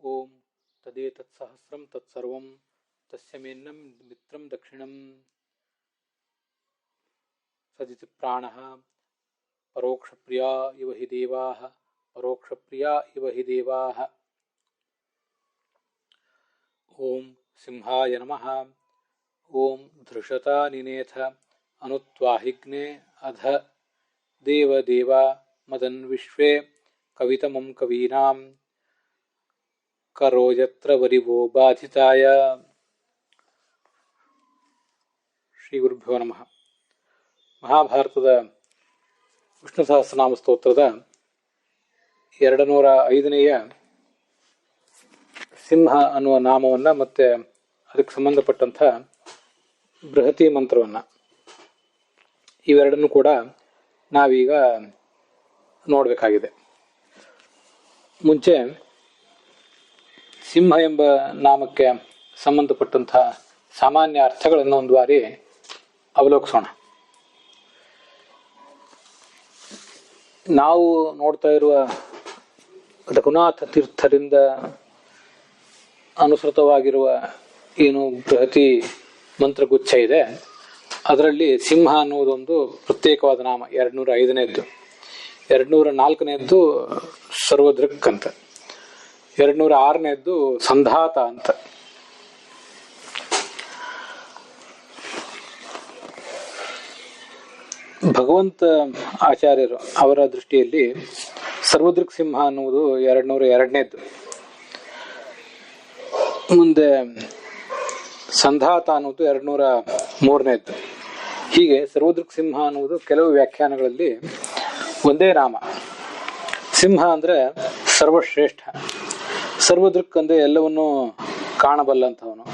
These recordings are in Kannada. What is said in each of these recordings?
ಓಂ ತದೇತತ್ಸಹಸ್ರಂ ತತ್ಸರ್ವಂ ತಸ್ಯ ಮೇನ್ನಂ ಮಿತ್ರಂ ದಕ್ಷಿಣಂ ಸದಿತಿ ಪ್ರಾಣಃ ಪರೋಕ್ಷಪ್ರಿಯಾ ಇವ ಹಿ ದೇವಾಃ ಪರೋಕ್ಷಪ್ರಿಯಾ ಇವ ಹಿ ದೇವಾಃ. ಓಂ ಸಿಂಹಾಯ ನಮಃ. ಓಂ ಧೃಷತಾ ನಿನೇಥ ಅನುತ್ವಾಹಿಗ್ನೆ ಅಧ ದೇವದೇವ ಮದನ್ ವಿಶ್ವೇ ಕವಿತಮಂ ಕವೀನಾಂ ಕರೋ ಯತ್ರ ವರಿವೋ ಬಾಧಿತಾಯ. ಶ್ರೀ ಗುರುಭ್ಯೋ ನಮಃ. ಮಹಾಭಾರತದ ವಿಷ್ಣು ಸಹಸ್ರನಾಮ ಸ್ತೋತ್ರದ 205ನೇಯ ಸಿಂಹ ಅನ್ನುವ ನಾಮವನ್ನು ಮತ್ತೆ ಅದಕ್ಕೆ ಸಂಬಂಧಪಟ್ಟಂಥ ಬೃಹತಿ ಮಂತ್ರವನ್ನು ಇವೆರಡನ್ನು ಕೂಡ ನಾವೀಗ ನೋಡಬೇಕಾಗಿದೆ. ಮುಂಚೆ ಸಿಂಹ ಎಂಬ ನಾಮಕ್ಕೆ ಸಂಬಂಧಪಟ್ಟಂಥ ಸಾಮಾನ್ಯ ಅರ್ಥಗಳನ್ನು ಒಂದು ಬಾರಿ ಅವಲೋಕಿಸೋಣ. ನಾವು ನೋಡ್ತಾ ಇರುವ ರಘುನಾಥ ತೀರ್ಥರಿಂದ ಅನುಸೃತವಾಗಿರುವ ಏನು ಬೃಹತಿ ಮಂತ್ರಗುಚ್ಛ ಇದೆ, ಅದರಲ್ಲಿ ಸಿಂಹ ಅನ್ನುವುದೊಂದು ಪ್ರತ್ಯೇಕವಾದ ನಾಮ. 205ನೇದ್ದು. 204ನೇದ್ದು ಸರ್ವದೃಕ್ ಅಂತ, 206ನೇದ್ದು ಸಂಧಾತ ಅಂತ. ಭಗವಂತ ಆಚಾರ್ಯರು ಅವರ ದೃಷ್ಟಿಯಲ್ಲಿ ಸರ್ವದೃಕ್ ಸಿಂಹ ಅನ್ನುವುದು 202ನೇದ್ದು. ಮುಂದೆ ಸಂಧಾತ ಅನ್ನುವುದು 203ನೇದ್ದು. ಹೀಗೆ ಸರ್ವದೃಕ್ ಸಿಂಹ ಅನ್ನುವುದು ಕೆಲವು ವ್ಯಾಖ್ಯಾನಗಳಲ್ಲಿ ಒಂದೇ ನಾಮ. ಸಿಂಹ ಅಂದ್ರೆ ಸರ್ವಶ್ರೇಷ್ಠ, ಸರ್ವದೃಕ್ ಅಂದ್ರೆ ಎಲ್ಲವನ್ನೂ ಕಾಣಬಲ್ಲಂಥವನು,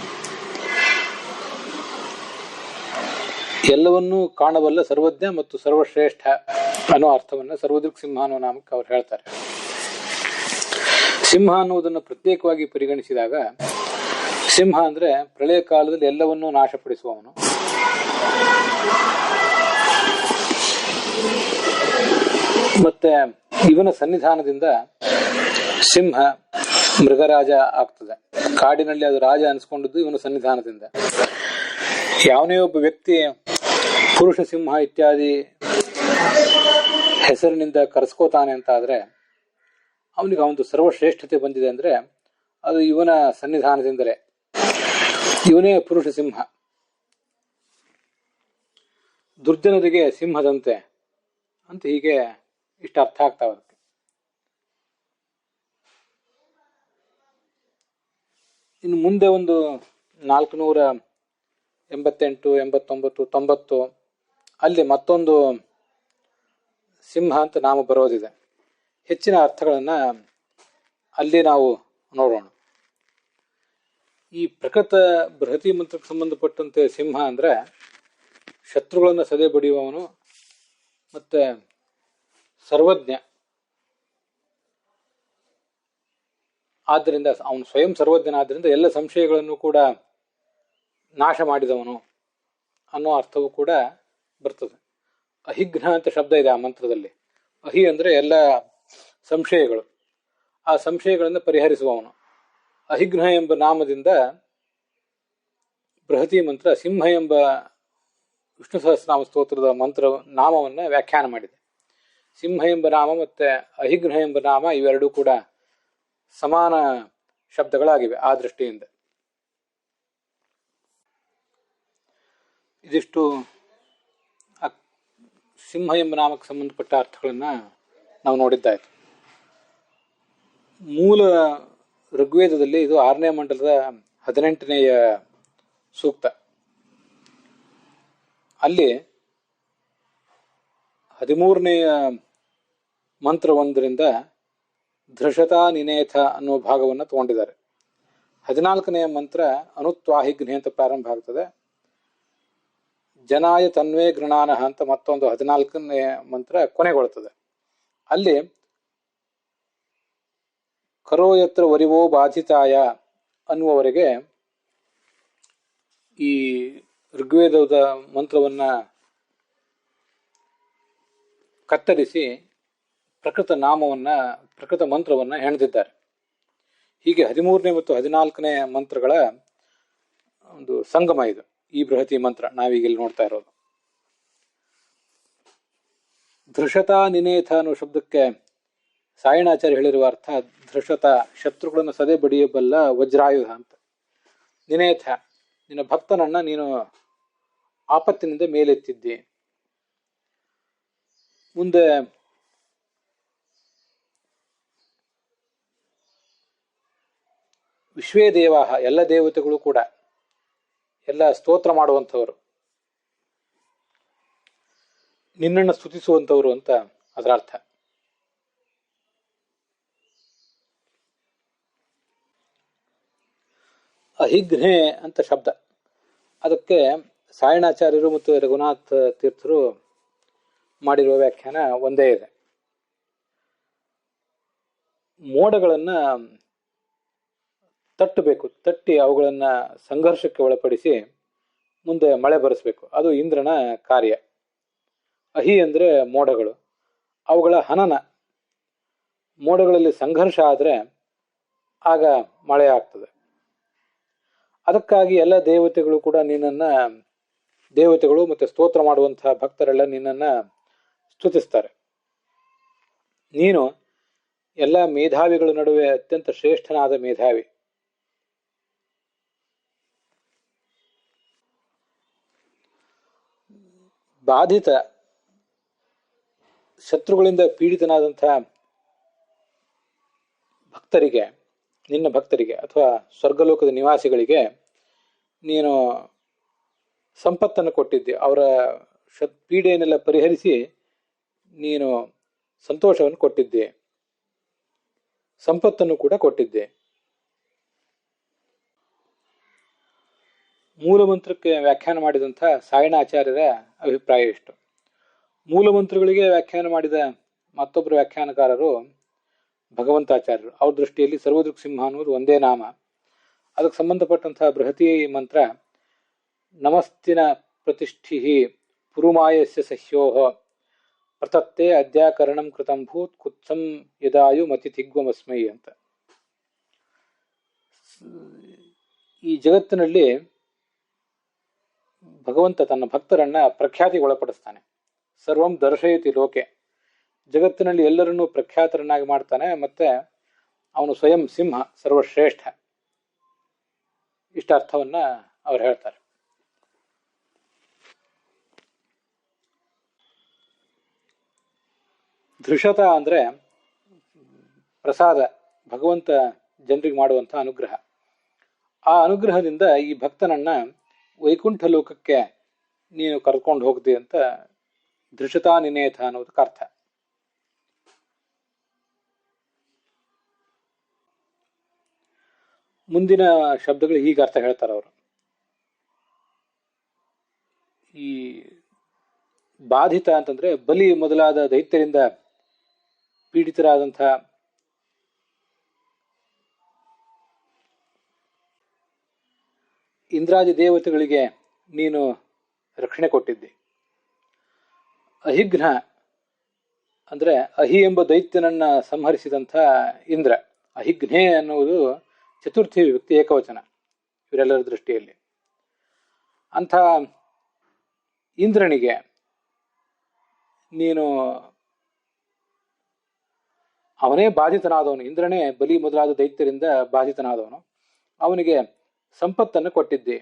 ಎಲ್ಲವನ್ನೂ ಕಾಣಬಲ್ಲ ಸರ್ವಜ್ಞ ಮತ್ತು ಸರ್ವಶ್ರೇಷ್ಠ ಅನ್ನೋ ಅರ್ಥವನ್ನು ಸರ್ವದೃಕ್ ಸಿಂಹ ಅನ್ನೋ ನಾಮಕ್ಕೆ ಅವ್ರು ಹೇಳ್ತಾರೆ. ಸಿಂಹ ಅನ್ನುವುದನ್ನು ಪ್ರತ್ಯೇಕವಾಗಿ ಪರಿಗಣಿಸಿದಾಗ ಸಿಂಹ ಅಂದ್ರೆ ಪ್ರಳಯ ಕಾಲದಲ್ಲಿ ಎಲ್ಲವನ್ನೂ ನಾಶಪಡಿಸುವವನು, ಮತ್ತೆ ಇವನ ಸನ್ನಿಧಾನದಿಂದ ಸಿಂಹ ಮೃಗರಾಜ ಆಗ್ತದೆ. ಕಾಡಿನಲ್ಲಿ ಅದು ರಾಜ ಅನಿಸ್ಕೊಂಡದ್ದು ಇವನ ಸನ್ನಿಧಾನದಿಂದ. ಯಾವನೇ ಒಬ್ಬ ವ್ಯಕ್ತಿ ಪುರುಷ ಸಿಂಹ ಇತ್ಯಾದಿ ಹೆಸರಿನಿಂದ ಕರೆಸ್ಕೋತಾನೆ ಅಂತ ಆದ್ರೆ ಅವನಿಗೆ ಅವನು ಸರ್ವಶ್ರೇಷ್ಠತೆ ಬಂದಿದೆ ಅಂದ್ರೆ ಅದು ಇವನ ಸನ್ನಿಧಾನದಿಂದಲೇ. ಇವನೇ ಪುರುಷ ಸಿಂಹ. ದುರ್ಜನರಿಗೆ ಸಿಂಹದಂತೆ ಅಂತ ಹೀಗೆ ಇಷ್ಟ ಅರ್ಥ ಆಗ್ತಾವ. ಇನ್ನು ಮುಂದೆ ಒಂದು 488, 89, 90 ಅಲ್ಲಿ ಮತ್ತೊಂದು ಸಿಂಹ ಅಂತ ನಾಮ ಬರೋದಿದೆ. ಹೆಚ್ಚಿನ ಅರ್ಥಗಳನ್ನ ಅಲ್ಲಿ ನಾವು ನೋಡೋಣ. ಈ ಪ್ರಕೃತ ಬೃಹತಿ ಮಂತ್ರಕ್ಕೆ ಸಂಬಂಧಪಟ್ಟಂತೆ ಸಿಂಹ ಅಂದ್ರೆ ಶತ್ರುಗಳನ್ನು ಸದೆ ಬಡಿಯುವವನು ಮತ್ತೆ ಸರ್ವಜ್ಞ. ಆದ್ದರಿಂದ ಅವನು ಸ್ವಯಂ ಸರ್ವಜ್ಞನಾದ್ರಿಂದ ಎಲ್ಲ ಸಂಶಯಗಳನ್ನು ಕೂಡ ನಾಶ ಮಾಡಿದವನು ಅನ್ನೋ ಅರ್ಥವೂ ಕೂಡ ಬರ್ತದೆ. ಅಹಿಘ್ನ ಅಂತ ಶಬ್ದ ಇದೆ ಆ ಮಂತ್ರದಲ್ಲಿ. ಅಹಿ ಅಂದ್ರೆ ಎಲ್ಲ ಸಂಶಯಗಳು, ಆ ಸಂಶಯಗಳನ್ನು ಪರಿಹರಿಸುವವನು. ಅಹಿಘ್ನ ಎಂಬ ನಾಮದಿಂದ ಬೃಹತಿ ಮಂತ್ರ ಸಿಂಹ ಎಂಬ ವಿಷ್ಣು ಸಹಸ್ರನಾಮ ಸ್ತೋತ್ರದ ಮಂತ್ರ ನಾಮವನ್ನು ವ್ಯಾಖ್ಯಾನ ಮಾಡಿದೆ. ಸಿಂಹ ಎಂಬ ನಾಮ ಮತ್ತೆ ಅಹಿಘ್ನ ಎಂಬ ನಾಮ ಇವೆರಡೂ ಕೂಡ ಸಮಾನ ಶಬ್ದಗಳಾಗಿವೆ ಆ ದೃಷ್ಟಿಯಿಂದ. ಇದಿಷ್ಟು ಸಿಂಹ ಎಂಬ ನಾಮಕ್ಕೆ ಸಂಬಂಧಪಟ್ಟ ಅರ್ಥಗಳನ್ನ ನಾವು ನೋಡಿದ್ದಾಯ್ತು. ಮೂಲ ಋಗ್ವೇದದಲ್ಲಿ ಇದು 6ನೇ ಮಂಡಲದ 18ನೇಯ ಸೂಕ್ತ. ಅಲ್ಲಿ 13ನೇಯ ಮಂತ್ರ 1ರಿಂದ ಧೃಷತಾ ನಿನೇಥ ಅನ್ನುವ ಭಾಗವನ್ನು ತಗೊಂಡಿದ್ದಾರೆ. 14ನೇಯ ಮಂತ್ರ ಅನುತ್ವಾಹಿಗ್ನೆ ಅಂತ ಪ್ರಾರಂಭ ಆಗ್ತದೆ. ಜನಾಯ ತನ್ವೇ ಗೃಣಾನಃ ಅಂತ ಮತ್ತೊಂದು 14ನೇ ಮಂತ್ರ ಕೊನೆಗೊಳ್ತದೆ. ಅಲ್ಲಿ ಕರೋ ಯತ್ರ ವರಿವೋ ಬಾಧಿತಾಯ ಅನ್ನುವವರೆಗೆ ಈ ಋಗ್ವೇದದ ಮಂತ್ರವನ್ನ ಕತ್ತರಿಸಿ ಪ್ರಕೃತ ನಾಮವನ್ನ ಪ್ರಕೃತ ಮಂತ್ರವನ್ನ ಹೆಣೆದಿದ್ದಾರೆ. ಹೀಗೆ 13ನೇ ಮತ್ತು 14ನೇ ಮಂತ್ರಗಳ ಒಂದು ಸಂಗಮ ಇದು, ಈ ಬೃಹತಿ ಮಂತ್ರ ನಾವೀಗ ಇಲ್ಲಿ ನೋಡ್ತಾ ಇರೋದು. ಧೃಷತಾ ನಿನೇಥ ಅನ್ನೋ ಶಬ್ದಕ್ಕೆ ಸಾಯಣಾಚಾರ್ಯ ಹೇಳಿರುವ ಅರ್ಥ ಧೃಷತ, ಶತ್ರುಗಳನ್ನು ಸದೆ ಬಡಿಯಬಲ್ಲ ವಜ್ರಾಯುಧ ಅಂತ. ನಿನೇಥ, ನಿನ್ನ ಭಕ್ತನನ್ನ ನೀನು ಆಪತ್ತಿನಿಂದ ಮೇಲೆತ್ತಿದ್ದಿ. ಮುಂದೆ ವಿಶ್ವೇ ದೇವಾಹ, ಎಲ್ಲ ದೇವತೆಗಳು ಕೂಡ, ಎಲ್ಲ ಸ್ತೋತ್ರ ಮಾಡುವಂಥವರು, ನಿನ್ನನ್ನು ಸ್ತುತಿಸುವಂಥವ್ರು ಅಂತ ಅದರ ಅರ್ಥ. ಅಹಿಘ್ನೆ ಅಂತ ಶಬ್ದ, ಅದಕ್ಕೆ ಸಾಯಣಾಚಾರ್ಯರು ಮತ್ತು ರಘುನಾಥ ತೀರ್ಥರು ಮಾಡಿರುವ ವ್ಯಾಖ್ಯಾನ ಒಂದೇ ಇದೆ. ಮೋಡಗಳನ್ನ ತಟ್ಟಬೇಕು, ತಟ್ಟಿ ಅವುಗಳನ್ನ ಸಂಘರ್ಷಕ್ಕೆ ಒಳಪಡಿಸಿ ಮುಂದೆ ಮಳೆ ಬರೆಸಬೇಕು, ಅದು ಇಂದ್ರನ ಕಾರ್ಯ. ಅಹಿ ಅಂದ್ರೆ ಮೋಡಗಳು, ಅವುಗಳ ಹನನ, ಮೋಡಗಳಲ್ಲಿ ಸಂಘರ್ಷ ಆದರೆ ಆಗ ಮಳೆ ಆಗ್ತದೆ. ಅದಕ್ಕಾಗಿ ಎಲ್ಲ ದೇವತೆಗಳು ಕೂಡ ನಿನ್ನನ್ನ, ದೇವತೆಗಳು ಮತ್ತೆ ಸ್ತೋತ್ರ ಮಾಡುವಂತಹ ಭಕ್ತರೆಲ್ಲ ನಿನ್ನನ್ನ ಸ್ತುತಿಸ್ತಾರೆ. ನೀನು ಎಲ್ಲ ಮೇಧಾವಿಗಳ ನಡುವೆ ಅತ್ಯಂತ ಶ್ರೇಷ್ಠನಾದ ಮೇಧಾವಿ. ಬಾಧಿತ, ಶತ್ರುಗಳಿಂದ ಪೀಡಿತನಾದಂತಹ ಭಕ್ತರಿಗೆ, ನಿನ್ನ ಭಕ್ತರಿಗೆ ಅಥವಾ ಸ್ವರ್ಗಲೋಕದ ನಿವಾಸಿಗಳಿಗೆ ನೀನು ಸಂಪತ್ತನ್ನು ಕೊಟ್ಟಿದ್ದೆ. ಅವರ ಪೀಡೆಯನ್ನೆಲ್ಲ ಪರಿಹರಿಸಿ ನೀನು ಸಂತೋಷವನ್ನು ಕೊಟ್ಟಿದ್ದೆ, ಸಂಪತ್ತನ್ನು ಕೂಡ ಕೊಟ್ಟಿದ್ದೆ. ಮೂಲ ಮಂತ್ರಕ್ಕೆ ವ್ಯಾಖ್ಯಾನ ಮಾಡಿದಂಥ ಸಾಯಣಾಚಾರ್ಯರ ಅಭಿಪ್ರಾಯ ಇಷ್ಟು. ಮೂಲ ಮಂತ್ರಗಳಿಗೆ ವ್ಯಾಖ್ಯಾನ ಮಾಡಿದ ಮತ್ತೊಬ್ಬರು ವ್ಯಾಖ್ಯಾನಕಾರರು ಭಗವಂತಾಚಾರ್ಯರು. ಅವ್ರ ದೃಷ್ಟಿಯಲ್ಲಿ ಸರ್ವದೃಕ್ ಸಿಂಹ ಅನ್ನೋದು ಒಂದೇ ನಾಮ. ಅದಕ್ಕೆ ಸಂಬಂಧಪಟ್ಟಂತಹ ಬೃಹತಿ ಮಂತ್ರ ನಮಸ್ತಿನ ಪ್ರತಿಷ್ಠಿ ಪುರುಮಾಯಸ್ಯ ಸಹ್ಯೋಹ ಪ್ರತತ್ತೆ ಅದ್ಯಾಕರಣಂ ಕೃತಂ ಭೂತ್ ಕುತ್ಸಂ ಯದಾಯು ಮತಿಥಿಗ್ವಮಸ್ಮೈ ಅಂತ. ಈ ಜಗತ್ತಿನಲ್ಲಿ ಭಗವಂತ ತನ್ನ ಭಕ್ತರನ್ನ ಪ್ರಖ್ಯಾತಿಗೆ ಒಳಪಡಿಸ್ತಾನೆ. ಸರ್ವಂ ದರ್ಶಯತಿ ಲೋಕೆ, ಜಗತ್ತಿನಲ್ಲಿ ಎಲ್ಲರನ್ನೂ ಪ್ರಖ್ಯಾತರನ್ನಾಗಿ ಮಾಡ್ತಾನೆ. ಮತ್ತೆ ಅವನು ಸ್ವಯಂ ಸಿಂಹ, ಸರ್ವಶ್ರೇಷ್ಠ. ಇಷ್ಟ ಅರ್ಥವನ್ನ ಅವ್ರು ಹೇಳ್ತಾರೆ. ಧೃಷತ ಅಂದ್ರೆ ಪ್ರಸಾದ, ಭಗವಂತ ಜನರಿಗೆ ಮಾಡುವಂಥ ಅನುಗ್ರಹ. ಆ ಅನುಗ್ರಹದಿಂದ ಈ ಭಕ್ತನನ್ನ ವೈಕುಂಠ ಲೋಕಕ್ಕೆ ನೀನು ಕರ್ಕೊಂಡು ಹೋಗ್ದಿ ಅಂತ ಧೃಷತಾ ನಿನೇಥ ಅನ್ನೋದಕ್ಕೆ ಅರ್ಥ. ಮುಂದಿನ ಶಬ್ದಗಳು ಹೀಗೆ ಅರ್ಥ ಹೇಳ್ತಾರೆ ಅವರು. ಈ ಬಾಧಿತ ಅಂತಂದ್ರೆ ಬಲಿ ಮೊದಲಾದ ದೈತ್ಯರಿಂದ ಪೀಡಿತರಾದಂಥ ಇಂದ್ರಾದಿ ದೇವತೆಗಳಿಗೆ ನೀನು ರಕ್ಷಣೆ ಕೊಟ್ಟಿದ್ದಿ. ಅಹಿಘ್ನ ಅಂದ್ರೆ ಅಹಿ ಎಂಬ ದೈತ್ಯನನ್ನ ಸಂಹರಿಸಿದಂಥ ಇಂದ್ರ. ಅಹಿಘ್ನೆ ಅನ್ನುವುದು ಚತುರ್ಥಿ ವಿಭಕ್ತಿ ಏಕವಚನ ಇವರೆಲ್ಲರ ದೃಷ್ಟಿಯಲ್ಲಿ. ಅಂಥ ಇಂದ್ರನಿಗೆ ನೀನು, ಅವನೇ ಬಾಧಿತನಾದವನು, ಇಂದ್ರನೇ ಬಲಿ ಮೊದಲಾದ ದೈತ್ಯರಿಂದ ಬಾಧಿತನಾದವನು, ಅವನಿಗೆ ಸಂಪತ್ತನ್ನು ಕೊಟ್ಟಿದ್ದೆ.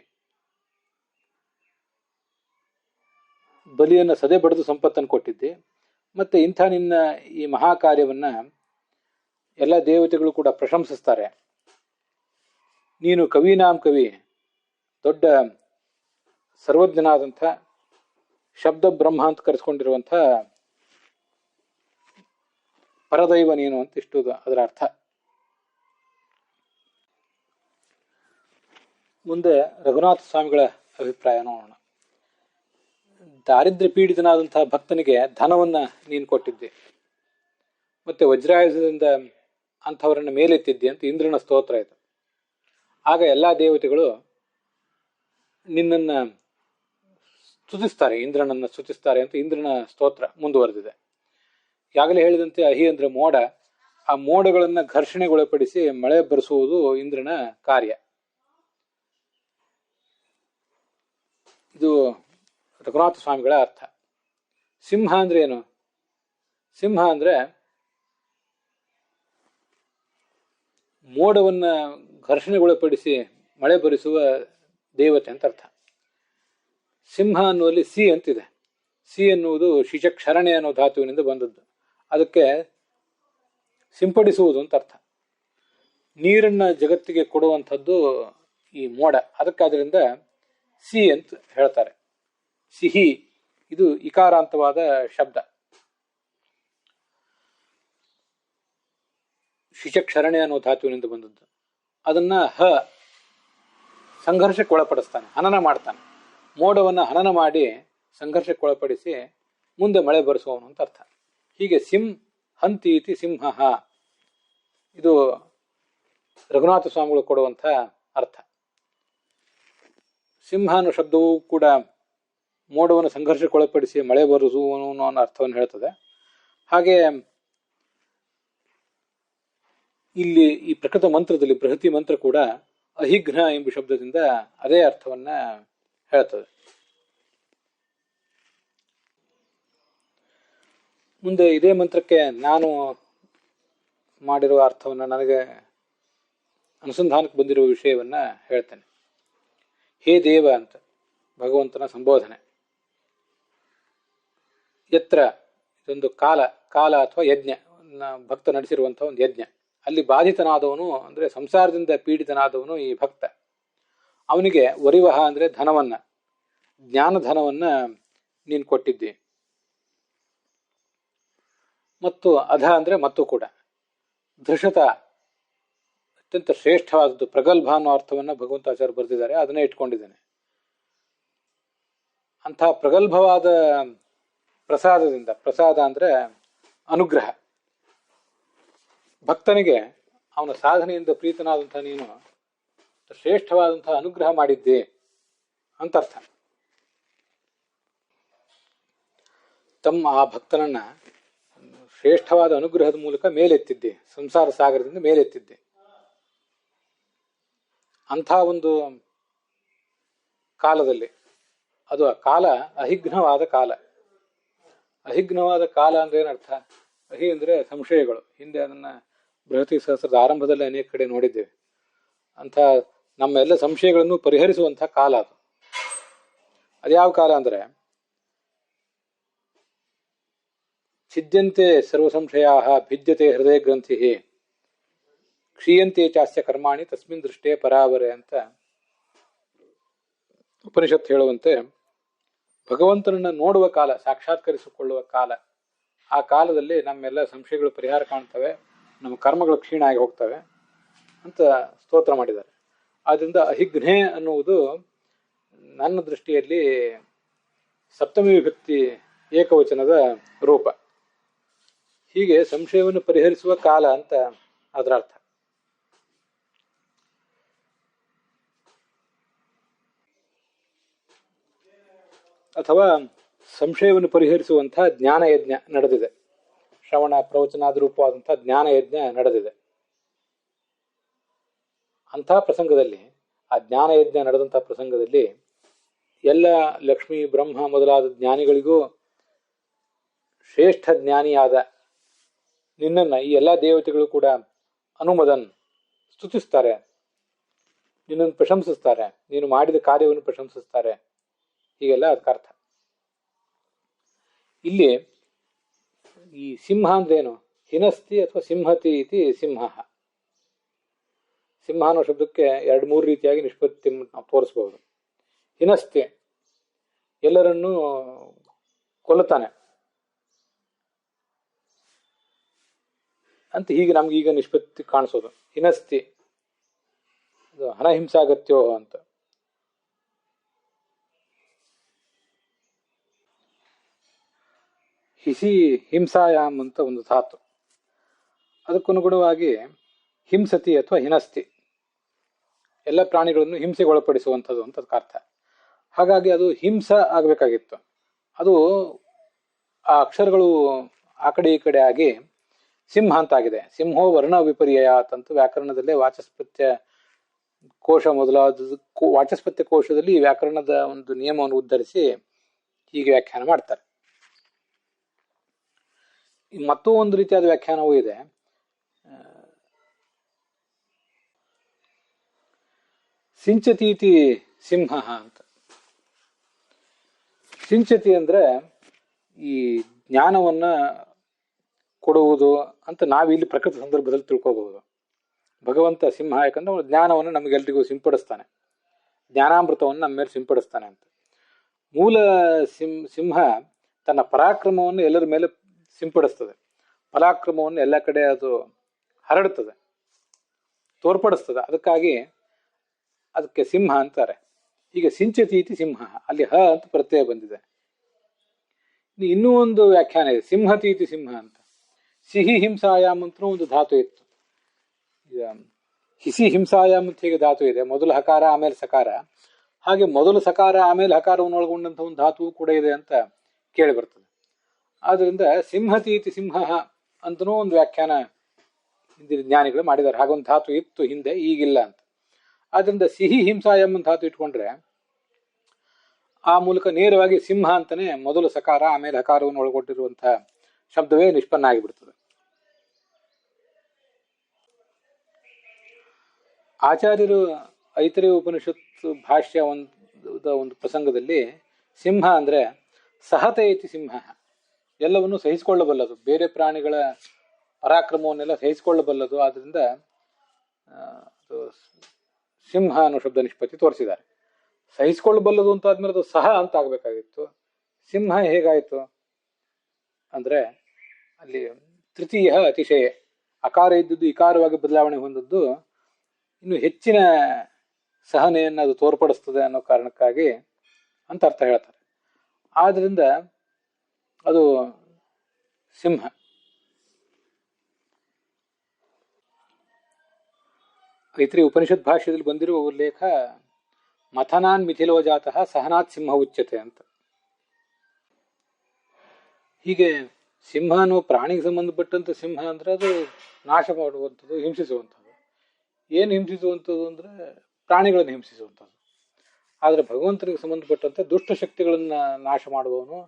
ಬಲಿಯನ್ನು ಸದೆ ಬಡಿದು ಸಂಪತ್ತನ್ನು ಕೊಟ್ಟಿದ್ದೆ. ಮತ್ತೆ ಇಂಥ ನಿನ್ನ ಈ ಮಹಾಕಾರ್ಯವನ್ನ ಎಲ್ಲ ದೇವತೆಗಳು ಕೂಡ ಪ್ರಶಂಸಿಸ್ತಾರೆ. ನೀನು ಕವಿನಾಂ ಕವಿ, ದೊಡ್ಡ ಸರ್ವಜ್ಞನಾದಂಥ ಶಬ್ದ ಬ್ರಹ್ಮ ಅಂತ ಕರೆಸ್ಕೊಂಡಿರುವಂಥ ಪರದೈವ ನೀನು ಅಂತ ಇಷ್ಟು ಅದರ ಅರ್ಥ. ಮುಂದೆ ರಘುನಾಥ ಸ್ವಾಮಿಗಳ ಅಭಿಪ್ರಾಯ ನೋಡೋಣ. ದಾರಿದ್ರ್ಯ ಪೀಡಿತನಾದಂತಹ ಭಕ್ತನಿಗೆ ಧನವನ್ನ ನೀನು ಕೊಟ್ಟಿದ್ದೆ, ಮತ್ತೆ ವಜ್ರಾಯುಧದಿಂದ ಅಂಥವರನ್ನ ಮೇಲೆತ್ತಿದ್ದೆ ಅಂತ ಇಂದ್ರನ ಸ್ತೋತ್ರ ಇದು. ಆಗ ಎಲ್ಲಾ ದೇವತೆಗಳು ನಿನ್ನನ್ನ ಸ್ತುತಿಸ್ತಾರೆ, ಇಂದ್ರನನ್ನ ಸ್ತುತಿಸ್ತಾರೆ ಅಂತ ಇಂದ್ರನ ಸ್ತೋತ್ರ ಮುಂದುವರೆದಿದೆ. ಈಗಾಗಲೇ ಹೇಳಿದಂತೆ ಅಹಿ ಅಂದ್ರೆ ಮೋಡ, ಆ ಮೋಡಗಳನ್ನು ಘರ್ಷಣೆಗೊಳಪಡಿಸಿ ಮಳೆ ಬರೆಸುವುದು ಇಂದ್ರನ ಕಾರ್ಯ. ಇದು ರಘುನಾಥ ಸ್ವಾಮಿಗಳ ಅರ್ಥ. ಸಿಂಹ ಅಂದ್ರೆ ಏನು? ಸಿಂಹ ಅಂದ್ರೆ ಮೋಡವನ್ನ ಘರ್ಷಣೆಗೊಳಪಡಿಸಿ ಮಳೆ ಬರಿಸುವ ದೇವತೆ ಅಂತ ಅರ್ಥ. ಸಿಂಹ ಅನ್ನುವಲ್ಲಿ ಸಿ ಅಂತಿದೆ. ಸಿ ಎನ್ನುವುದು ಶಿಚಕ್ಷರಣೆ ಅನ್ನೋ ಧಾತುವಿನಿಂದ ಬಂದದ್ದು. ಅದಕ್ಕೆ ಸಿಂಪಡಿಸುವುದು ಅಂತ ಅರ್ಥ. ನೀರನ್ನ ಜಗತ್ತಿಗೆ ಕೊಡುವಂಥದ್ದು ಈ ಮೋಡ. ಅದಕ್ಕಾದ್ರಿಂದ ಸಿ ಅಂತ ಹೇಳ್ತಾರೆ. ಸಿಹಿ ಇದು ಇಕಾರಾಂತವಾದ ಶಬ್ದ. ಶಿಚಕ್ಷರಣೆ ಅನ್ನೋ ಧಾತುವಿನಿಂದ ಬಂದದ್ದು. ಅದನ್ನ ಸಂಘರ್ಷಕ್ಕೆ ಒಳಪಡಿಸ್ತಾನೆ, ಹನನ ಮಾಡ್ತಾನೆ. ಮೋಡವನ್ನು ಹನನ ಮಾಡಿ ಸಂಘರ್ಷಕ್ಕೊಳಪಡಿಸಿ ಮುಂದೆ ಮಳೆ ಬರೆಸುವವನು ಅಂತ ಅರ್ಥ. ಹೀಗೆ ಹಂತಿ ಇತಿ ಸಿಂಹ, ಇದು ರಘುನಾಥ ಸ್ವಾಮಿಗಳು ಕೊಡುವಂಥ ಅರ್ಥ. ಸಿಂಹ ಅನ್ನೋ ಶಬ್ದವೂ ಕೂಡ ಮೋಡವನ್ನು ಸಂಘರ್ಷಕ್ಕೊಳಪಡಿಸಿ ಮಳೆ ಬರೆಸುವವನು ಅನ್ನೋ ಅರ್ಥವನ್ನು ಹೇಳ್ತದೆ. ಹಾಗೆ ಇಲ್ಲಿ ಈ ಪ್ರಕೃತ ಮಂತ್ರದಲ್ಲಿ ಬೃಹತಿ ಮಂತ್ರ ಕೂಡ ಅಹಿಘ್ನ ಎಂಬ ಶಬ್ದದಿಂದ ಅದೇ ಅರ್ಥವನ್ನ ಹೇಳ್ತದೆ. ಮುಂದೆ ಇದೇ ಮಂತ್ರಕ್ಕೆ ನಾನು ಮಾಡಿರುವ ಅರ್ಥವನ್ನ, ನನಗೆ ಅನುಸಂಧಾನಕ್ಕೆ ಬಂದಿರುವ ವಿಷಯವನ್ನ ಹೇಳ್ತೇನೆ. ಹೇ ದೇವ ಅಂತ ಭಗವಂತನ ಸಂಬೋಧನೆ. ಯತ್ರ ಇದೊಂದು ಕಾಲ ಅಥವಾ ಯಜ್ಞ, ಭಕ್ತ ನಡೆಸಿರುವಂತಹ ಒಂದು ಯಜ್ಞ. ಅಲ್ಲಿ ಬಾಧಿತನಾದವನು ಅಂದ್ರೆ ಸಂಸಾರದಿಂದ ಪೀಡಿತನಾದವನು ಈ ಭಕ್ತ. ಅವನಿಗೆ ವರಿವಹ ಅಂದ್ರೆ ಧನವನ್ನ, ಜ್ಞಾನಧನವನ್ನ ನೀನು ಕೊಟ್ಟಿದ್ದಿ. ಮತ್ತು ಅಧ ಅಂದ್ರೆ ಮತ್ತು ಕೂಡ. ಧೃಷತ ಅತ್ಯಂತ ಶ್ರೇಷ್ಠವಾದದ್ದು, ಪ್ರಗಲ್ಭ ಅನ್ನೋ ಅರ್ಥವನ್ನ ಭಗವಂತಾಚಾರ್ಯ ಬರೆದಿದ್ದಾರೆ, ಅದನ್ನೇ ಇಟ್ಕೊಂಡಿದ್ದೇನೆ. ಅಂಥ ಪ್ರಗಲ್ಭವಾದ ಪ್ರಸಾದದಿಂದ, ಪ್ರಸಾದ ಅಂದ್ರೆ ಅನುಗ್ರಹ, ಭಕ್ತನಿಗೆ ಅವನ ಸಾಧನೆಯಿಂದ ಪ್ರೀತನಾದಂತಹ ನೀನು ಶ್ರೇಷ್ಠವಾದಂತಹ ಅನುಗ್ರಹ ಮಾಡಿದ್ದೆ ಅಂತ ಅರ್ಥ. ಆ ಭಕ್ತನನ್ನ ಶ್ರೇಷ್ಠವಾದ ಅನುಗ್ರಹದ ಮೂಲಕ ಮೇಲೆತ್ತಿದ್ದೆ, ಸಂಸಾರ ಸಾಗರದಿಂದ ಮೇಲೆತ್ತಿದ್ದೆ. ಅಂಥ ಒಂದು ಕಾಲದಲ್ಲಿ, ಅದು ಆ ಕಾಲ ಅಹಿಘ್ನವಾದ ಕಾಲ. ಅಹಿಘ್ನವಾದ ಕಾಲ ಅಂದ್ರೆ ಏನರ್ಥ? ಅಹಿ ಅಂದ್ರೆ ಸಂಶಯಗಳು. ಹಿಂದೆ ಅದನ್ನ ಬೃಹತಿ ಸಹಸ್ರದ ಆರಂಭದಲ್ಲಿ ಅನೇಕ ಕಡೆ ನೋಡಿದ್ದೇವೆ. ಅಂಥ ನಮ್ಮ ಎಲ್ಲ ಸಂಶಯಗಳನ್ನು ಪರಿಹರಿಸುವಂಥ ಕಾಲ ಅದು. ಅದ್ಯಾವ ಕಾಲ ಅಂದ್ರೆ, ಛಿದ್ಯಂತೆ ಸರ್ವ ಸಂಶಯಾ ಭಿದ್ಯತೆ ಹೃದಯ ಗ್ರಂಥಿ ಕ್ಷೀಯಂತೆ ಚಾಸ್ಯ ಕರ್ಮಾಣಿ ತಸ್ಮಿನ್ ದೃಷ್ಟೇ ಪರಾವರೆ ಅಂತ ಉಪನಿಷತ್ ಹೇಳುವಂತೆ, ಭಗವಂತನನ್ನ ನೋಡುವ ಕಾಲ, ಸಾಕ್ಷಾತ್ಕರಿಸಿಕೊಳ್ಳುವ ಕಾಲ. ಆ ಕಾಲದಲ್ಲಿ ನಮ್ಮೆಲ್ಲ ಸಂಶಯಗಳು ಪರಿಹಾರ ಕಾಣ್ತವೆ, ನಮ್ಮ ಕರ್ಮಗಳು ಕ್ಷೀಣ ಆಗಿ ಹೋಗ್ತವೆ ಅಂತ ಸ್ತೋತ್ರ ಮಾಡಿದ್ದಾರೆ. ಆದ್ರಿಂದ ಅಹಿಘ್ನೆ ಅನ್ನುವುದು ನನ್ನ ದೃಷ್ಟಿಯಲ್ಲಿ ಸಪ್ತಮಿ ವಿಭಕ್ತಿ ಏಕವಚನದ ರೂಪ. ಹೀಗೆ ಸಂಶಯವನ್ನು ಪರಿಹರಿಸುವ ಕಾಲ ಅಂತ ಅದರ ಅರ್ಥ. ಅಥವಾ ಸಂಶಯವನ್ನು ಪರಿಹರಿಸುವಂತಹ ಜ್ಞಾನಯಜ್ಞ ನಡೆದಿದೆ. ಶ್ರವಣ ಪ್ರವಚನಾದ ರೂಪವಾದಂತಹ ಜ್ಞಾನಯಜ್ಞ ನಡೆದಿದೆ. ಅಂಥ ಪ್ರಸಂಗದಲ್ಲಿ, ಆ ಜ್ಞಾನಯಜ್ಞ ನಡೆದಂತಹ ಪ್ರಸಂಗದಲ್ಲಿ ಎಲ್ಲ ಲಕ್ಷ್ಮೀ ಬ್ರಹ್ಮ ಮೊದಲಾದ ಜ್ಞಾನಿಗಳಿಗೂ ಶ್ರೇಷ್ಠ ಜ್ಞಾನಿಯಾದ ನಿನ್ನನ್ನ ಈ ಎಲ್ಲ ದೇವತೆಗಳು ಕೂಡ ಅನುಮೋದನ್ ಸ್ತುತಿಸ್ತಾರೆ, ನಿನ್ನನ್ನು ಪ್ರಶಂಸಿಸ್ತಾರೆ, ನೀನು ಮಾಡಿದ ಕಾರ್ಯವನ್ನು ಪ್ರಶಂಸಿಸ್ತಾರೆ. ಹೀಗೆಲ್ಲ ಅದಕ್ಕರ್ಥ. ಇಲ್ಲಿ ಈ ಸಿಂಹ ಅಂದ್ರೇನು? ಹಿನಸ್ತಿ ಅಥವಾ ಸಿಂಹತಿ ಇತಿ ಸಿಂಹ. ಸಿಂಹ ಅನ್ನೋ ಶಬ್ದಕ್ಕೆ 2-3 ರೀತಿಯಾಗಿ ನಿಷ್ಪತ್ತಿ ನಾವು ತೋರಿಸಬಹುದು. ಹಿನಸ್ತಿ ಎಲ್ಲರನ್ನೂ ಕೊಲ್ಲುತ್ತಾನೆ ಅಂತ ಹೀಗೆ ನಮ್ಗೀಗ ನಿಷ್ಪತ್ತಿ ಕಾಣಿಸೋದು. ಹಿನಸ್ತಿ ಹನಹಿಂಸಾಗತ್ಯೋ ಅಂತ. ಹಿಸಿ ಹಿಂಸಾಯಾಮ್ ಅಂತ ಒಂದು ಧಾತು. ಅದಕ್ಕನುಗುಣವಾಗಿ ಹಿಂಸತಿ ಅಥವಾ ಹಿನಸ್ತಿ ಎಲ್ಲ ಪ್ರಾಣಿಗಳನ್ನು ಹಿಂಸೆಗೆ ಒಳಪಡಿಸುವಂಥದ್ದು ಅಂತ ಅರ್ಥ. ಹಾಗಾಗಿ ಅದು ಹಿಂಸ ಆಗಬೇಕಾಗಿತ್ತು. ಅದು ಆ ಅಕ್ಷರಗಳು ಆ ಕಡೆ ಈ ಕಡೆ ಆಗಿ ಸಿಂಹ ಅಂತಾಗಿದೆ. ಸಿಂಹೋ ವರ್ಣ ವಿಪರ್ಯಾತ್ ಅಂತ ವ್ಯಾಕರಣದಲ್ಲೇ ವಾಚಸ್ಪತ್ಯ ಕೋಶ ಮೊದಲಾದ ವಾಚಸ್ಪತ್ಯ ಕೋಶದಲ್ಲಿ ಈ ವ್ಯಾಕರಣದ ಒಂದು ನಿಯಮವನ್ನು ಉದ್ಧರಿಸಿ ಹೀಗೆ ವ್ಯಾಖ್ಯಾನ ಮಾಡ್ತಾರೆ. ಮತ್ತೂ ಒಂದು ರೀತಿಯಾದ ವ್ಯಾಖ್ಯಾನವೂ ಇದೆ. ಸಿಂಚತೀತಿ ಸಿಂಹ ಅಂತ. ಸಿಂಚತಿ ಅಂದ್ರೆ ಈ ಜ್ಞಾನವನ್ನ ಕೊಡುವುದು ಅಂತ ನಾವಿಲ್ಲಿ ಪ್ರಕೃತಿ ಸಂದರ್ಭದಲ್ಲಿ ತಿಳ್ಕೋಬಹುದು. ಭಗವಂತ ಸಿಂಹ ಯಾಕಂದ್ರೆ ಜ್ಞಾನವನ್ನು ನಮಗೆಲ್ರಿಗೂ ಸಿಂಪಡಿಸ್ತಾನೆ, ಜ್ಞಾನಾಮೃತವನ್ನು ನಮ್ಮ ಮೇಲೆ ಸಿಂಪಡಿಸ್ತಾನೆ ಅಂತ. ಮೂಲ ಸಿಂಹ ತನ್ನ ಪರಾಕ್ರಮವನ್ನು ಎಲ್ಲರ ಮೇಲೆ ಸಿಂಪಡಿಸ್ತದೆ, ಪರಾಕ್ರಮವನ್ನು ಎಲ್ಲ ಕಡೆ ಅದು ಹರಡುತ್ತದೆ, ತೋರ್ಪಡಿಸ್ತದೆ. ಅದಕ್ಕಾಗಿ ಅದಕ್ಕೆ ಸಿಂಹ ಅಂತಾರೆ. ಹೀಗೆ ಸಿಂಚತೀತಿ ಸಿಂಹ, ಅಲ್ಲಿ ಹ ಅಂತ ಪ್ರತ್ಯಯ ಬಂದಿದೆ. ಇನ್ನೂ ಒಂದು ವ್ಯಾಖ್ಯಾನ ಇದೆ, ಸಿಂಹತೀತಿ ಸಿಂಹ ಅಂತ. ಸಿಹಿ ಹಿಂಸಾಯಾಮ್ ಅಂತ ಒಂದು ಧಾತು ಇತ್ತು. ಈಗ ಹಿಸಿ ಹಿಂಸಾಯಾಮ್ ಅಂತ ಹೇಗೆ ಧಾತು ಇದೆ, ಮೊದಲು ಹಕಾರ ಆಮೇಲೆ ಸಕಾರ, ಹಾಗೆ ಮೊದಲು ಸಕಾರ ಆಮೇಲೆ ಹಕಾರವನ್ನು ಒಳಗೊಂಡಂತ ಒಂದು ಧಾತುವು ಕೂಡ ಇದೆ ಅಂತ ಕೇಳಿ ಬರ್ತದೆ. ಆದ್ರಿಂದ ಸಿಂಹತೀತಿ ಸಿಂಹ ಅಂತನೂ ಒಂದು ವ್ಯಾಖ್ಯಾನ ಹಿಂದಿನ ಜ್ಞಾನಿಗಳು ಮಾಡಿದ್ದಾರೆ. ಹಾಗೊಂದು ಧಾತು ಇತ್ತು ಹಿಂದೆ, ಈಗಿಲ್ಲ ಅಂತ. ಆದ್ರಿಂದ ಸಿಹಿ ಹಿಂಸಾಯಂ ಧಾತು ಇಟ್ಕೊಂಡ್ರೆ ಆ ಮೂಲಕ ನೇರವಾಗಿ ಸಿಂಹ ಅಂತಾನೆ ಮೊದಲು ಸಕಾರ ಆಮೇಲೆ ಹಕಾರವನ್ನು ಒಳಗೊಂಡಿರುವಂತಹ ಶಬ್ದವೇ ನಿಷ್ಪನ್ನ ಆಗಿಬಿಡ್ತದೆ. ಆಚಾರ್ಯರು ಐತರೇಯ ಉಪನಿಷತ್ತು ಭಾಷ್ಯ ಒಂದು ಪ್ರಸಂಗದಲ್ಲಿ ಸಿಂಹ ಅಂದ್ರೆ ಸಹತೆ ಇತಿ ಸಿಂಹ, ಎಲ್ಲವನ್ನು ಸಹಿಸಿಕೊಳ್ಳಬಲ್ಲದು, ಬೇರೆ ಪ್ರಾಣಿಗಳ ಪರಾಕ್ರಮವನ್ನೆಲ್ಲ ಸಹಿಸಿಕೊಳ್ಳಬಲ್ಲದು. ಆದ್ರಿಂದ ಸಿಂಹ ಅನ್ನೋ ಶಬ್ದ ನಿಷ್ಪತ್ತಿ ತೋರಿಸಿದ್ದಾರೆ. ಸಹಿಸಿಕೊಳ್ಳಬಲ್ಲದು ಅಂತ ಆದ್ಮೇಲೆ ಅದು ಸಹ ಅಂತ ಆಗ್ಬೇಕಾಗಿತ್ತು, ಸಿಂಹ ಹೇಗಾಯ್ತು ಅಂದ್ರೆ ಅಲ್ಲಿ ತೃತೀಯ ಅತಿಶಯ, ಅಕಾರ ಇದ್ದದ್ದು ಇಕಾರವಾಗಿ ಬದಲಾವಣೆ ಹೊಂದದ್ದು ಇನ್ನು ಹೆಚ್ಚಿನ ಸಹನೆಯನ್ನು ಅದು ತೋರ್ಪಡಿಸ್ತದೆ ಅನ್ನೋ ಕಾರಣಕ್ಕಾಗಿ ಅಂತ ಅರ್ಥ ಹೇಳ್ತಾರೆ. ಆದ್ರಿಂದ ಅದು ಸಿಂಹ. ಐತ್ರಿ ಉಪನಿಷತ್ ಭಾಷ್ಯದಲ್ಲಿ ಬಂದಿರುವ ಉಲ್ಲೇಖ ಮಥನಾನ್ ಮಿಥಿಲೋ ಜಾತಃ ಸಹನಾತ್ ಸಿಂಹ ಉಚ್ಯತೆ ಅಂತ. ಹೀಗೆ ಸಿಂಹ ಅನ್ನೋ ಪ್ರಾಣಿಗೆ ಸಂಬಂಧಪಟ್ಟಂತ ಸಿಂಹ ಅಂದ್ರೆ ಅದು ನಾಶ ಮಾಡುವಂಥದ್ದು, ಹಿಂಸಿಸುವಂಥದ್ದು. ಏನು ಹಿಂಸಿಸುವಂಥದ್ದು ಅಂದ್ರೆ ಪ್ರಾಣಿಗಳನ್ನು ಹಿಂಸಿಸುವಂಥದ್ದು. ಆದ್ರೆ ಭಗವಂತನಿಗೆ ಸಂಬಂಧಪಟ್ಟಂತೆ ದುಷ್ಟ ಶಕ್ತಿಗಳನ್ನ ನಾಶ ಮಾಡುವವನು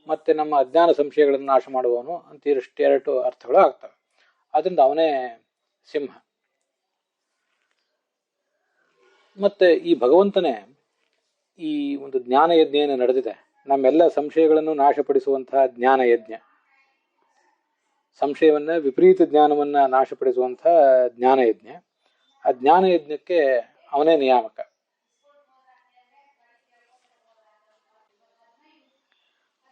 ಮತ್ತೆ ನಮ್ಮ ಅಜ್ಞಾನ ಸಂಶಯಗಳನ್ನು ನಾಶ ಮಾಡುವವನು ಅಂತ ಎರಡು ಅರ್ಥಗಳು ಆಗ್ತವೆ. ಆದ್ರಿಂದ ಅವನೇ ಸಿಂಹ. ಮತ್ತೆ ಈ ಭಗವಂತನೇ ಈ ಒಂದು ಜ್ಞಾನ ಯಜ್ಞ ಏನು ನಡೆದಿದೆ, ನಮ್ಮೆಲ್ಲ ಸಂಶಯಗಳನ್ನು ನಾಶಪಡಿಸುವಂತಹ ಜ್ಞಾನ ಯಜ್ಞ, ಸಂಶಯವನ್ನ ವಿಪರೀತ ಜ್ಞಾನವನ್ನ ನಾಶಪಡಿಸುವಂತಹ ಜ್ಞಾನ ಯಜ್ಞ, ಆ ಜ್ಞಾನ ಯಜ್ಞಕ್ಕೆ ಅವನೇ ನಿಯಾಮಕ.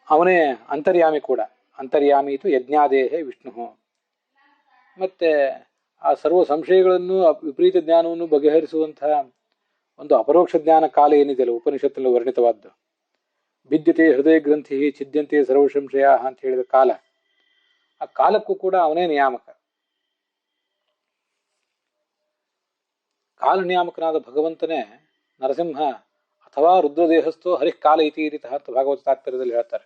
ಅವನೇ ಅಂತರ್ಯಾಮಿ ಕೂಡ. ಅಂತರ್ಯಾಮಿ ಇದು ಯಜ್ಞಾದೇಹೇ ವಿಷ್ಣು. ಮತ್ತೆ ಆ ಸರ್ವ ಸಂಶಯಗಳನ್ನು ವಿಪರೀತ ಜ್ಞಾನವನ್ನು ಬಗೆಹರಿಸುವಂತಹ ಒಂದು ಅಪರೋಕ್ಷ ಜ್ಞಾನ ಕಾಲ ಏನಿದೆಯಲ್ಲ ಉಪನಿಷತ್ತಲ್ಲಿ ವರ್ಣಿತವಾದ್ದು, ಭಿದ್ಯತೆ ಹೃದಯ ಗ್ರಂಥಿ ಛಿದ್ಯಂತೆ ಸರ್ವ ಸಂಶಯ ಅಂತ ಹೇಳಿದ ಕಾಲ, ಆ ಕಾಲಕ್ಕೂ ಕೂಡ ಅವನೇ ನಿಯಾಮಕ. ಕಾಲ ನಿಯಾಮಕನಾದ ಭಗವಂತನೇ ನರಸಿಂಹ ಅಥವಾ ರುದ್ರದೇಹಸ್ಥೋ ಹರಿಃಕಾಲ ಇತಿ ಇರಿತಃ ಅಂತ ಭಾಗವತ ತಾತ್ಪರ್ಯದಲ್ಲಿ ಹೇಳ್ತಾರೆ.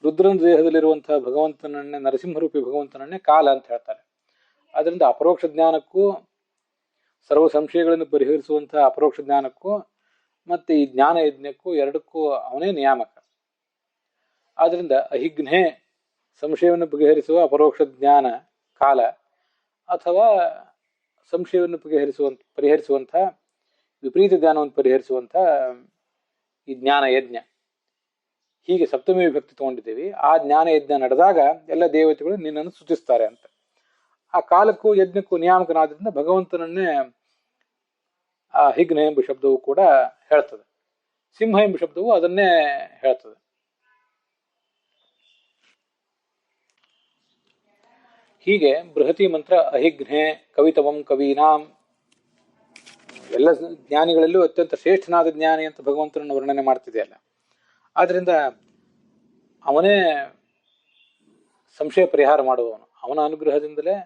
ರುದ್ರನ ದೇಹದಲ್ಲಿರುವಂತಹ ಭಗವಂತನನ್ನೇ, ನರಸಿಂಹರೂಪಿ ಭಗವಂತನನ್ನೇ ಕಾಲ ಅಂತ ಹೇಳ್ತಾರೆ. ಅದರಿಂದ ಅಪರೋಕ್ಷ ಜ್ಞಾನಕ್ಕೂ, ಸರ್ವ ಸಂಶಯಗಳನ್ನು ಪರಿಹರಿಸುವಂತಹ ಅಪರೋಕ್ಷ ಜ್ಞಾನಕ್ಕೂ ಮತ್ತೆ ಈ ಜ್ಞಾನ ಯಜ್ಞಕ್ಕೂ ಎರಡಕ್ಕೂ ಅವನೇ ನಿಯಾಮಕ. ಆದ್ರಿಂದ ಅಹಿಘ್ನೆ ಸಂಶಯವನ್ನು ಬಗೆಹರಿಸುವ ಅಪರೋಕ್ಷ ಜ್ಞಾನ ಕಾಲ, ಅಥವಾ ಸಂಶಯವನ್ನು ಪರಿಹರಿಸುವಂತಹ ವಿಪರೀತ ಜ್ಞಾನವನ್ನು ಪರಿಹರಿಸುವಂತಹ ಈ ಜ್ಞಾನ ಯಜ್ಞ, ಹೀಗೆ ಸಪ್ತಮಿ ವಿಭಕ್ತಿ ತಗೊಂಡಿದ್ದೀವಿ. ಆ ಜ್ಞಾನ ಯಜ್ಞ ನಡೆದಾಗ ಎಲ್ಲ ದೇವತೆಗಳು ನಿನ್ನನ್ನು ಸ್ತುತಿಸ್ತಾರೆ ಅಂತ. ಆ ಕಾಲಕ್ಕೂ ಯಜ್ಞಕ್ಕೂ ನಿಯಾಮಕನಾದ್ರಿಂದ ಭಗವಂತನನ್ನೇ ಆ ಹಿಗ್ನ ಎಂಬ ಶಬ್ದವು ಕೂಡ ಹೇಳ್ತದೆ. ಸಿಂಹ ಎಂಬ ಶಬ್ದವು ಅದನ್ನೇ ಹೇಳ್ತದೆ. ಹೀಗೆ ಬೃಹತಿ ಮಂತ್ರ ಅಹಿಘ್ನೆ ಕವಿತವಂ ಕವೀನಾಂ, ಎಲ್ಲ ಜ್ಞಾನಿಗಳಲ್ಲೂ ಅತ್ಯಂತ ಶ್ರೇಷ್ಠನಾದ ಜ್ಞಾನಿ ಅಂತ ಭಗವಂತನನ್ನು ವರ್ಣನೆ ಮಾಡ್ತಿದೆಯಲ್ಲ. ಆದ್ರಿಂದ ಅವನೇ ಸಂಶಯ ಪರಿಹಾರ ಮಾಡುವವನು. ಅವನ ಅನುಗ್ರಹದಿಂದಲೇ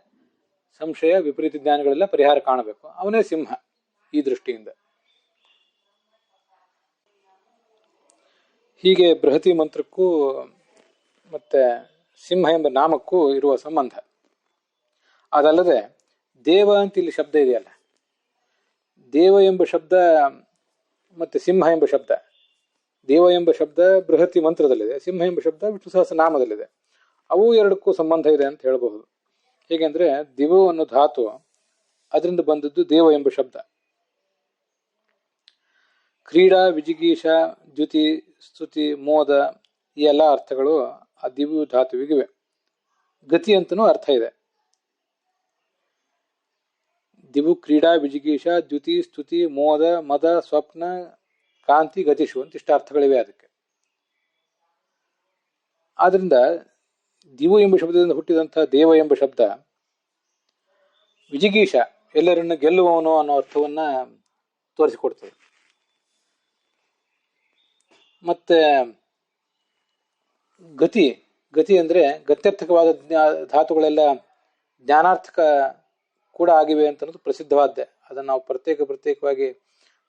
ಸಂಶಯ ವಿಪರೀತ ಜ್ಞಾನಗಳೆಲ್ಲ ಪರಿಹಾರ ಕಾಣಬೇಕು. ಅವನೇ ಸಿಂಹ ಈ ದೃಷ್ಟಿಯಿಂದ. ಹೀಗೆ ಬೃಹತಿ ಮಂತ್ರಕ್ಕೂ ಮತ್ತೆ ಸಿಂಹ ಎಂಬ ನಾಮಕ್ಕೂ ಇರುವ ಸಂಬಂಧ. ಅದಲ್ಲದೆ ದೇವ ಅಂತ ಇಲ್ಲಿ ಶಬ್ದ ಇದೆಯಲ್ಲ, ದೇವ ಎಂಬ ಶಬ್ದ ಮತ್ತೆ ಸಿಂಹ ಎಂಬ ಶಬ್ದ, ದೇವ ಎಂಬ ಶಬ್ದ ಬೃಹತಿ ಮಂತ್ರದಲ್ಲಿದೆ, ಸಿಂಹ ಎಂಬ ಶಬ್ದ ವಿಷ್ಣು ಸಹಸ್ರನಾಮದಲ್ಲಿದೆ. ಅವು ಎರಡಕ್ಕೂ ಸಂಬಂಧ ಇದೆ ಅಂತ ಹೇಳಬಹುದು. ಹೇಗೆಂದ್ರೆ ದಿವು ಅನ್ನೋ ಧಾತು, ಅದರಿಂದ ಬಂದದ್ದು ದೇವ ಎಂಬ ಶಬ್ದ. ಕ್ರೀಡಾ, ವಿಜಿಗೀಷ, ದ್ಯುತಿ, ಸ್ತುತಿ, ಮೋದ ಈ ಎಲ್ಲ ಅರ್ಥಗಳು ಆ ದಿವು ಧಾತುವಿಗಿವೆ. ಗತಿ ಅಂತನೂ ಅರ್ಥ ಇದೆ. ದಿವು ಕ್ರೀಡಾ, ವಿಜಿಗೀಷ, ದ್ಯುತಿ, ಸ್ತುತಿ, ಮೋದ, ಮದ, ಸ್ವಪ್ನ, ಕಾಂತಿ, ಗತಿಷು ಅಂತ ಇಷ್ಟ ಅರ್ಥಗಳಿವೆ ಅದಕ್ಕೆ. ಆದ್ರಿಂದ ದಿವು ಎಂಬ ಶಬ್ದದಿಂದ ಹುಟ್ಟಿದಂತಹ ದೇವ ಎಂಬ ಶಬ್ದ ವಿಜಿಗೀಷ, ಎಲ್ಲರನ್ನ ಗೆಲ್ಲುವವನು ಅನ್ನೋ ಅರ್ಥವನ್ನ ತೋರಿಸಿಕೊಡ್ತದೆ. ಮತ್ತೆ ಗತಿ, ಗತಿ ಅಂದ್ರೆ ಗತ್ಯರ್ಥಕವಾದ ಧಾತುಗಳೆಲ್ಲ ಜ್ಞಾನಾರ್ಥಕ ಕೂಡ ಆಗಿವೆ ಅಂತ ಅನ್ನೋದು ಪ್ರಸಿದ್ಧವಾದ್ದೆ. ಅದನ್ನು ನಾವು ಪ್ರತ್ಯೇಕವಾಗಿ